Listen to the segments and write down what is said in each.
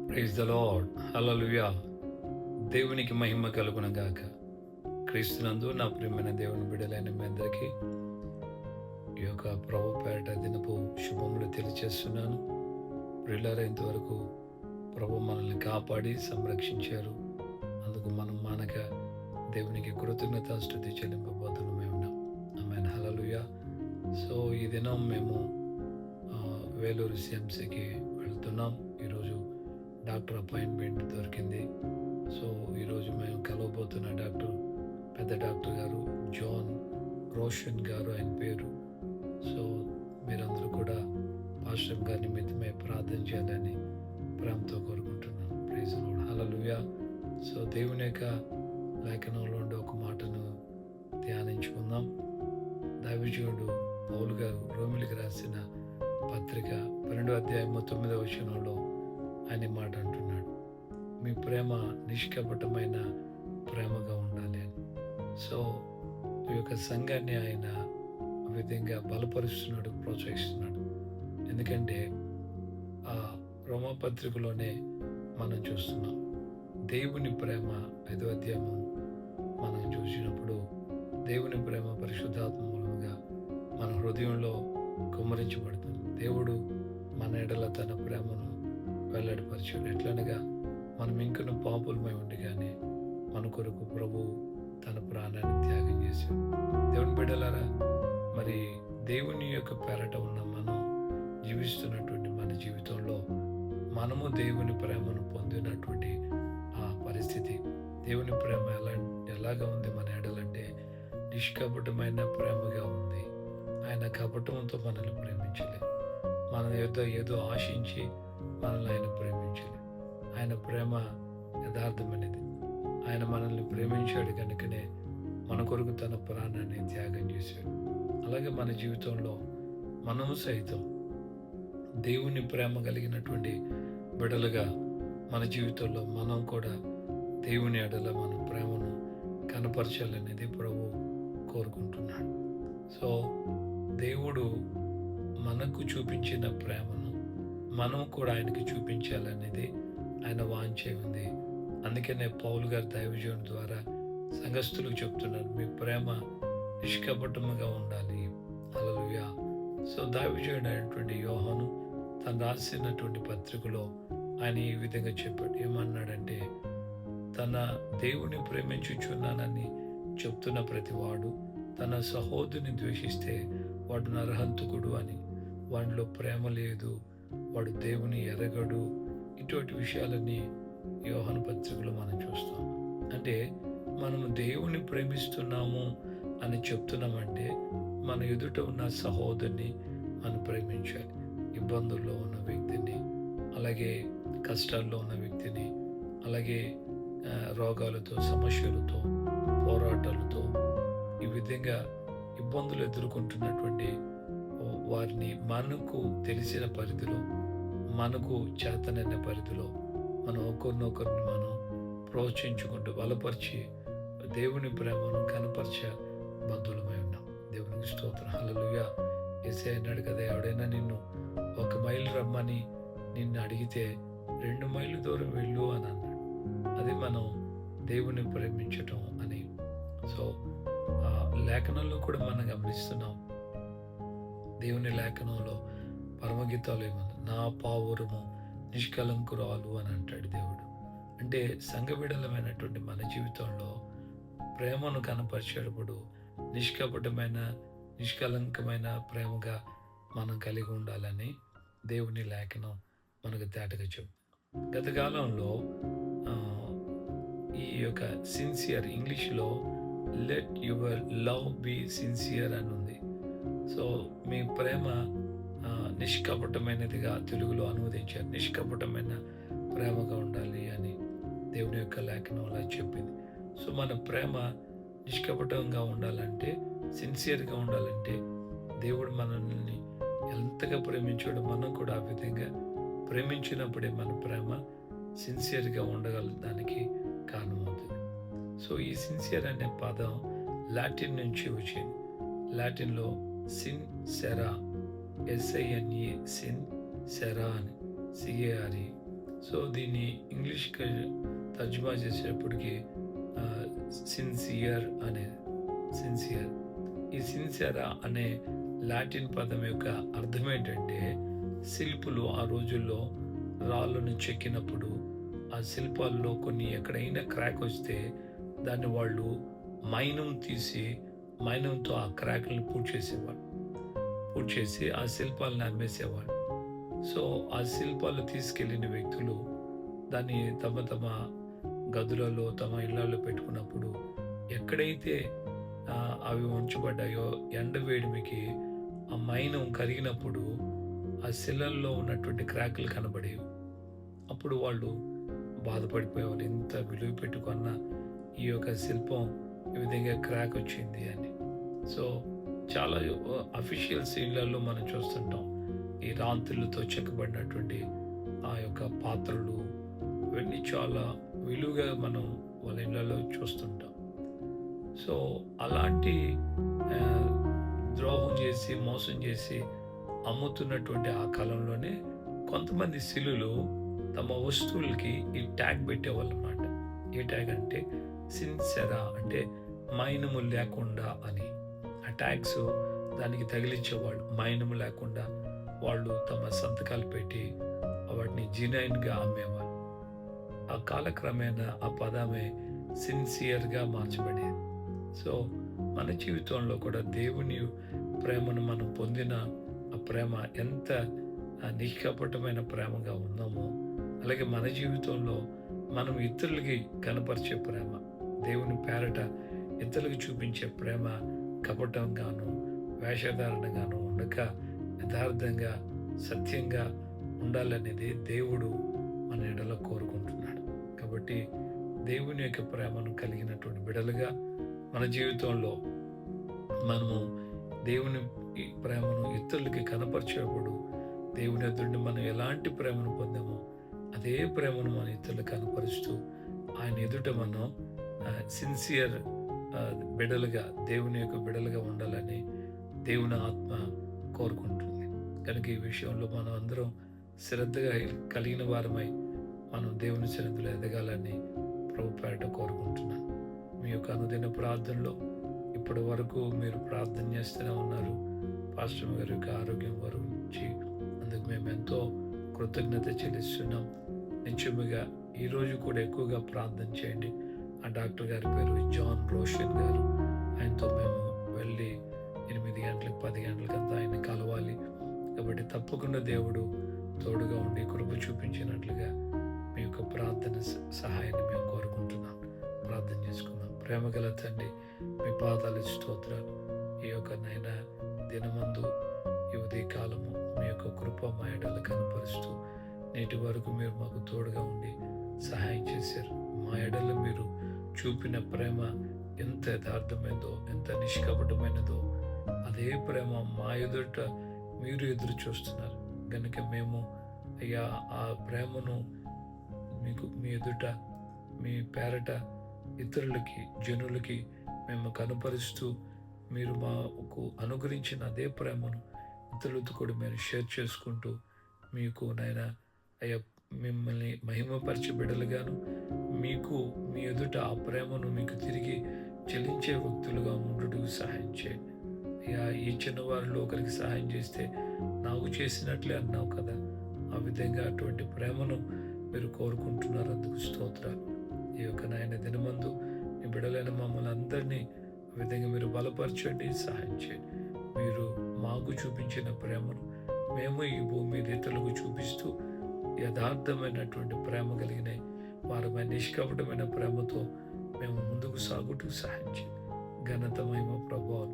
Praise the lord. హల్లెలూయా. దేవునికి మహిమ కలుగును గాక. క్రీస్తునందు నా ప్రియమైన దేవుని బిడ్డలైన మీ అందరికీ ఈ యొక్క ప్రభు పేరట దినపు శుభములు తెలియచేస్తున్నాను. ప్రియులారా, ఇంతవరకు ప్రభు మనల్ని కాపాడి సంరక్షించారు. అందుకు మనం మానక దేవునికి కృతజ్ఞతాస్తుతి చెల్లింపబోతున్నమై ఉన్నాం. ఆమేన్. హల్లెలూయా. సో ఈ దినం మేము వేలూరు సిఎంసికి వెళ్తున్నాం. ఈరోజు డాక్టర్ అపాయింట్మెంట్ దొరికింది. సో ఈరోజు మేము కలవబోతున్న డాక్టర్ పెద్ద డాక్టర్ గారు జాన్ రోషన్ గారు ఆయన పేరు. సో మీరందరూ కూడా పాస్టర్ గారి నిమిత్తమై ప్రార్థన చేయాలని ప్రేమతో కోరుకుంటున్నాను. Praise the lord. Hallelujah. So దేవుని యొక్క లేఖనంలో ఉండే ఒక మాటను ధ్యానించుకుందాం. దైవజనుడు పౌలు గారు రోమిలికి రాసిన పత్రిక 12వ అధ్యాయము 9వ వచనంలో ఆయన మాట అంటున్నాడు, మీ ప్రేమ నిష్కపటమైన ప్రేమగా ఉండాలి అని. సో ఈ యొక్క సంఘాన్ని ఆయన విధంగా బలపరుస్తున్నాడు, ప్రోత్సహిస్తున్నాడు. ఎందుకంటే ఆ రోమపత్రికలోనే మనం చూస్తున్నాం దేవుని ప్రేమ 5వ అధ్యాయము మనం చూసినప్పుడు దేవుని ప్రేమ పరిశుద్ధాత్మ మూలముగా మన హృదయంలో కుమ్మరించబడుతుంది. దేవుడు మన ఎడల తన ప్రేమను వెల్లడిపరిచాడు. ఎట్లనగా మనం ఇంకను పాపులమై ఉండగానే మన కొరకు ప్రభు తన ప్రాణాన్ని త్యాగం చేశాడు. దేవుని బిడ్డలారా, మరి దేవుని యొక్క పేరట ఉన్న మనం జీవిస్తున్నటువంటి మన జీవితంలో మనము దేవుని ప్రేమను పొందినటువంటి ఆ పరిస్థితి, దేవుని ప్రేమ ఎలాగా ఉంది మన ఎడలంటే నిష్కపటమైన ప్రేమగా ఉంది. ఆయన కపటంతో మనల్ని ప్రేమించలేదు. మన ఏదో ఆశించి మనల్ని ఆయన ప్రేమించలేదు. ఆయన ప్రేమ యథార్థమైనది. ఆయన మనల్ని ప్రేమించాడు కనుకనే మన కొరకు తన ప్రాణాన్ని త్యాగం చేశాడు. అలాగే మన జీవితంలో మనము సైతం దేవుని ప్రేమ కలిగినటువంటి బిడ్డలుగా మన జీవితంలో మనం కూడా దేవుని ఎడల మన ప్రేమను కనపరచాలనేది ప్రభు కోరుకుంటున్నాడు. సో దేవుడు మనకు చూపించిన ప్రేమను మనం కూడా ఆయనకి చూపించాలనేది ఆయన వాంఛ ఉంది. అందుకనే పౌలు గారు దైవజనుడి ద్వారా సంఘస్థులకు చెప్తున్నారు, మీ ప్రేమ నిష్కపటముగా ఉండాలి. హల్లెలూయా. సో దైవజనుడు అయినటువంటి యోహాను తను రాసినటువంటి పత్రికలో ఆయన ఈ విధంగా చెప్పాడు. ఏమన్నాడంటే, తన దేవుని ప్రేమించుచున్నానని చెప్తున్న ప్రతివాడు తన సహోదరుని ద్వేషిస్తే వాడు నరహంతకుడు అని, వాడిలో ప్రేమ లేదు, వాడు దేవుని ఎరగడు. ఇటువంటి విషయాలన్నీ యోహాను పత్రికలో మనం చూస్తాం. అంటే మనము దేవుని ప్రేమిస్తున్నాము అని చెప్తున్నామంటే మన ఎదుట ఉన్న సహోదరుని మనం ప్రేమించాలి. ఇబ్బందుల్లో ఉన్న వ్యక్తిని, అలాగే కష్టాల్లో ఉన్న వ్యక్తిని, అలాగే రోగాలతో, సమస్యలతో, పోరాటాలతో ఈ విధంగా ఇబ్బందులు ఎదుర్కొంటున్నటువంటి వారిని మనకు తెలిసిన పరిధిలో, మనకు చేతనైన పరిధిలో మనం ఒకరినొకరిని మనం ప్రోత్సహించుకుంటూ బలపరిచి దేవుని ప్రేమను కనపరచ బద్ధులమై ఉన్నాం. దేవునికి స్తోత్రం. హల్లెలూయా. యేసయ్య అన్నాడు కదా, ఎవడైనా నిన్ను 1 మైలు రమ్మని నిన్ను అడిగితే 2 మైళ్ళు దూరం వెళ్ళు అని అన్నాడు. అది మనం దేవుని ప్రేమించటం అని. సో లేఖనంలో కూడా మనం గమనిస్తున్నాం. దేవుని లేఖనంలో పరమగీతాలు ఏమన్నా, నా పావురము నిష్కలంకురాలు అని అంటాడు దేవుడు. అంటే సంఘబిడలమైనటువంటి మన జీవితంలో ప్రేమను కనపరిచేటప్పుడు నిష్కపటమైన, నిష్కలంకమైన ప్రేమగా మనం కలిగి ఉండాలని దేవుని లేఖనం మనకు తేటగా చెప్తుంది. గత కాలంలో ఈ యొక్క సిన్సియర్, ఇంగ్లీష్లో let your love be sincere అని ఉంది. సో మీ ప్రేమ నిష్కపటమైనదిగా తెలుగులో అనువదించారు. నిష్కపటమైన ప్రేమగా ఉండాలి అని దేవుని యొక్క లేఖనం అలా చెప్పింది. సో మన ప్రేమ నిష్కపటంగా ఉండాలంటే, సిన్సియర్గా ఉండాలంటే, దేవుడు మనల్ని ఎంతగా ప్రేమించాడో మనం కూడా ఆ విధంగా ప్రేమించినప్పుడే మన ప్రేమ సిన్సియర్గా ఉండగలడానికి కారణమవుతుంది. సో ఈ సిన్సియర్ అనే పదం లాటిన్ నుంచి వచ్చింది. లాటిన్లో sin Cera, SINE, sin Cera అని, CARE. సో దీన్ని ఇంగ్లీష్‌కి తర్జుమా చేసేటప్పటికి సిన్సియర్ అనేది. సిన్సియర్. ఈ సిన్సియరా అనే లాటిన్ పదం యొక్క అర్థం ఏంటంటే, శిల్పులు ఆ రోజుల్లో రాళ్ళను చెక్కినప్పుడు ఆ శిల్పాల్లో కొన్ని ఎక్కడైనా క్రాక్ వస్తే దాన్ని వాళ్ళు మైనం తీసి మైనంతో ఆ క్రాక్‌లని పూడ్చేసేవాళ్ళు. పూడ్చేసి ఆ శిల్పాలను అమ్మేసేవాళ్ళు. సో ఆ శిల్పాలు తీసుకెళ్ళిన వ్యక్తులు దాన్ని తమ తమ గదులలో తమ ఇళ్లలో పెట్టుకున్నప్పుడు ఎక్కడైతే అవి ఉంచబడ్డాయో ఎండ వేడిమికి ఆ మైనం కరిగినప్పుడు ఆ శిలల్లో ఉన్నటువంటి క్రాకులు కనబడేవి. అప్పుడు వాళ్ళు బాధపడిపోయేవాళ్ళు, ఇంత విలువ పెట్టుకున్న ఈ యొక్క శిల్పం ఈ విధంగా క్రాక్ వచ్చింది అని. సో చాలా అఫీషియల్ సీన్లలో మనం చూస్తుంటాం ఈ రాంతులతో చెక్కబడినటువంటి ఆ యొక్క పాత్రలు, ఇవన్నీ చాలా విలువగా మనం వాళ్ళ ఇళ్లలో చూస్తుంటాం. సో అలాంటి ద్రోహం చేసి మోసం చేసి అమ్ముతున్నటువంటి ఆ కాలంలోనే కొంతమంది శిలులు తమ వస్తువులకి ఈ ట్యాగ్ పెట్టేవాళ్ళు అన్నమాట. ఏ ట్యాగ్ అంటే సిన్సెరా, అంటే మైనము లేకుండా అని. ఆ ట్యాగ్స్ దానికి తగిలించేవాళ్ళు. మైనము లేకుండా వాళ్ళు తమ సంతకాలు పెట్టి వాటిని జినైన్గా అమ్మేవాళ్ళు. ఆ కాలక్రమేణా ఆ పదమే సిన్సియర్గా మార్చబడేది. సో మన జీవితంలో కూడా దేవుని ప్రేమను మనం పొందిన ఆ ప్రేమ ఎంత నిష్కపటమైన ప్రేమగా ఉన్నామో, అలాగే మన జీవితంలో మనం ఇతరులకి కనపరిచే ప్రేమ, దేవుని పేరట ఇతరులకు చూపించే ప్రేమ కపటంగాను వేషధారణగాను ఉండక యథార్థంగా సత్యంగా ఉండాలనేది దేవుడు మన ఎడల కోరుకుంటున్నాడు. కాబట్టి దేవుని యొక్క ప్రేమను కలిగినటువంటి బిడలుగా మన జీవితంలో మనము దేవుని ప్రేమను ఇతరులకి కనపరిచేటప్పుడు దేవుని ఎదురుని మనం ఎలాంటి ప్రేమను పొందామో అదే ప్రేమను మన ఇతరులకు కనపరుస్తూ ఆయన ఎదుట మనం సిన్సియర్ బిడలుగా, దేవుని యొక్క బిడలుగా ఉండాలని దేవుని ఆత్మ కోరుకుంటుంది. కనుక ఈ విషయంలో మనం అందరం శ్రద్ధగా కలిగిన వారమై మనం దేవుని సన్నిధిలో ఎదగాలని ప్రభు పేరట కోరుకుంటున్నాను. మీ యొక్క అనుదిన ప్రార్థనలో ఇప్పటి వరకు మీరు ప్రార్థన చేస్తూనే ఉన్నారు. పాస్టర్ గారి యొక్క ఆరోగ్యం గురించి అందుకు మేము ఎంతో కృతజ్ఞత చెల్లిస్తున్నాం. నిత్యముగా ఈరోజు కూడా ఎక్కువగా ప్రార్థన చేయండి. ఆ డాక్టర్ గారి పేరు జాన్ రోషన్ గారు. ఆయనతో మేము వెళ్ళి 8 గంటలకు 10 గంటలకంతా ఆయన కలవాలి. కాబట్టి తప్పకుండా దేవుడు తోడుగా ఉండి కృప చూపించినట్లుగా మీ యొక్క ప్రార్థన సహాయాన్ని మేము కోరుకుంటున్నాం. ప్రార్థన చేసుకుందాం. ప్రేమగల తండ్రి, మీ పాదాల స్తోత్రాలు. ఈ యొక్క నైనా దినమందు ఈ ఉదయకాలము మీ యొక్క కృప మా ఎడల కనపరుస్తూ నేటి వరకు మీరు మాకు తోడుగా ఉండి సహాయం చేశారు. మా ఎడల మీరు చూపిన ప్రేమ ఎంత యథార్థమైనదో, ఎంత నిష్కపటమైనదో అదే ప్రేమ మా ఎదుట మీరు ఎదురు చూస్తున్నారు. కనుక మేము అయ్యా ఆ ప్రేమను మీకు మీ ఎదుట మీ పేరట ఇతరులకి, జనులకి మేము కనపరుస్తూ మీరు మాకు అనుగ్రహించిన అదే ప్రేమను ఇతరులతో కూడా మేము షేర్ చేసుకుంటూ మీకు నాయనా అయ్యా మిమ్మల్ని మహిమపరిచే బిడ్డలుగాను, మీకు మీ ఎదుట ఆ ప్రేమను మీకు తిరిగి చెల్లించే వ్యక్తులుగా ఉండుటకు సహాయం చేయండి. అయ్యా ఈ చిన్నవారిలో ఒకరికి సహాయం చేస్తే నాకు చేసినట్లే అన్నావు కదా, ఆ విధంగా అటువంటి ప్రేమను మీరు కోరుకుంటున్నారు. అందుకు స్తోత్రాలు. ఈ యొక్క నాయన దినమందు మీ బిడ్డలైన మమ్మల్ని అందరినీ ఆ విధంగా మీరు బలపరచండి, సహాయం చేయండి. మీరు మాకు చూపించిన ప్రేమను మేము ఈ భూమి మీద ఇతరులకు చూపిస్తూ యథార్థమైనటువంటి ప్రేమ కలిగిన వారమైన నిష్కపటమైన ప్రేమతో మేము ముందుకు సాగుటూ సహాయం చేయండి. ఘనత మహిమ ప్రభావం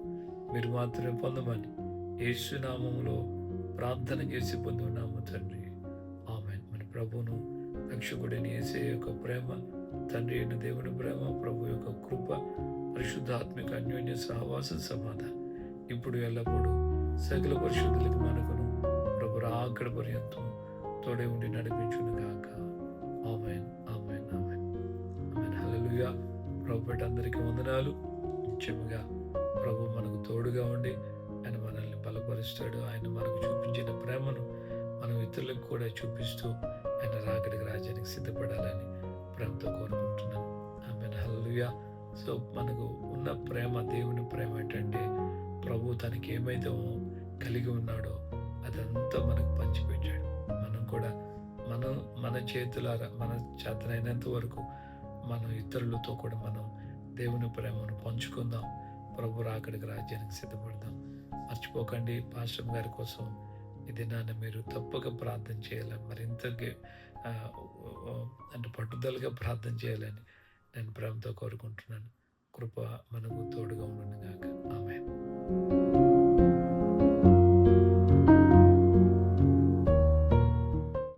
మీరు మాత్రమే పొందమని యేసు నామములో ప్రార్థన చేసి పొంది ఉన్నాము తండ్రి. ఆమేన్. మన ప్రభువును రక్షకుడైన యేసయ్య యొక్క ప్రేమ, తండ్రి అయిన దేవుని ప్రేమ, ప్రభు యొక్క కృప, పరిశుద్ధాత్మిక అన్యోన్య సహవాస సమాధానం ఇప్పుడు ఎల్లప్పుడూ సకల పరిశుద్ధులకి మనకును ప్రభు రాకడ పర్యంతం తోడే ఉండి నడిపించును గాక. ఆమేన్, ఆమేన్, ఆమేన్, ఆమేన్. హల్లెలూయా. ప్రభు పేట అందరికీ వందనాలు. నిత్యముగా ప్రభు మనకు తోడుగా ఉండి ఆయన మనల్ని బలపరుస్తాడు. ఆయన మనకు చూపించిన ప్రేమను మనం ఇతరులకు కూడా చూపిస్తూ ఆయన రాకడికి రాజ్యానికి సిద్ధపడాలని ప్రేమతో కోరుకుంటున్నాను. ఆమేన్. హల్లెలూయా. సో మనకు ఉన్న ప్రేమ, దేవుని ప్రేమ ఏంటంటే ప్రభు తనకి ఏమైతే కలిగి ఉన్నాడో అదంతా మనకు పంచిపెట్టాడు. మనం కూడా మనం మన చేతులారా మన చేతనైనంత వరకు మనం ఇతరులతో కూడా మనం దేవుని ప్రేమను పంచుకుందాం. ప్రభు రాకడికి రాజ్యానికి సిద్ధపడదాం. మర్చిపోకండి, పాస్టర్ గారి కోసం ఈ దినాన్ని మీరు తప్పక ప్రార్థన చేయాలని, మరింతగా అంటే పట్టుదలగా ప్రార్థన చేయాలని నేను ప్రేమతో కోరుకుంటున్నాను. కృప మనకు తోడుగా ఉండును గాక. ఆమేన్.